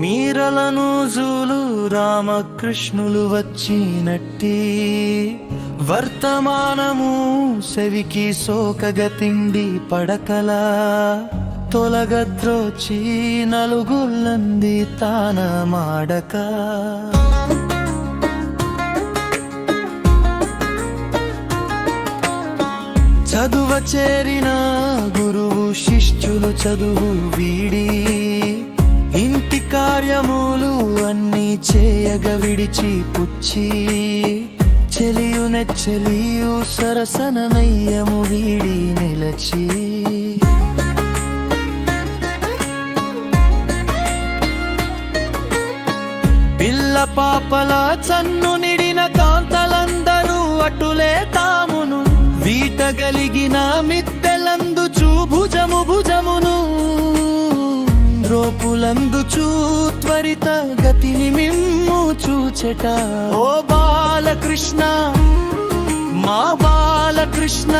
మీరలను జూలు రామకృష్ణులు వచ్చినట్టి వర్తమానము సెవికి సోకగ తిండి పడకలా తొలగద్రోచి నలుగుల్లంది తాన మాడక చదువ చేరిన గురువు శిష్యులు చదువు వీడి ఇంటి కార్యములు అన్నీ చేయగ విడిచి పుచ్చి చెలియు నెచ్చలియు సరసన నయ్యము వీడి నిలచి పిల్ల పాపల చన్ను నిడిన కాంతలందరూ అటులే తామును వీటగలిగిన మిత్తెలందుచు భుజము భుజమును రోపులందుచు త్వరిత గతిని మిమ్ము చూచెట ఓ బాలకృష్ణ మా బాలకృష్ణ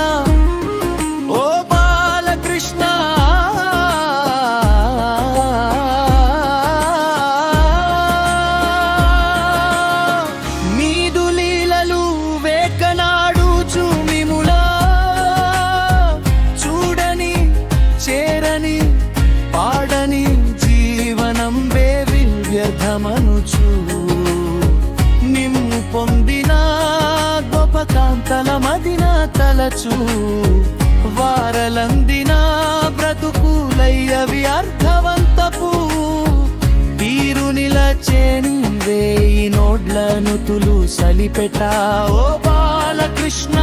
ఓ బాలకృష్ణ మీదు లీలలు వేకనాడు చూమిములా చూడని చేరని పాడని జీవనం వ్యర్థమనుచు నిమ్ము పొందిన గొప్ప కాంతల మదిన తలచు వారలందిన బ్రతుకులయ్యవి అర్థవంతపు తీరు నిలచేని వేయి నోడ్ల నుతులు సలిపెట ఓ బాలకృష్ణ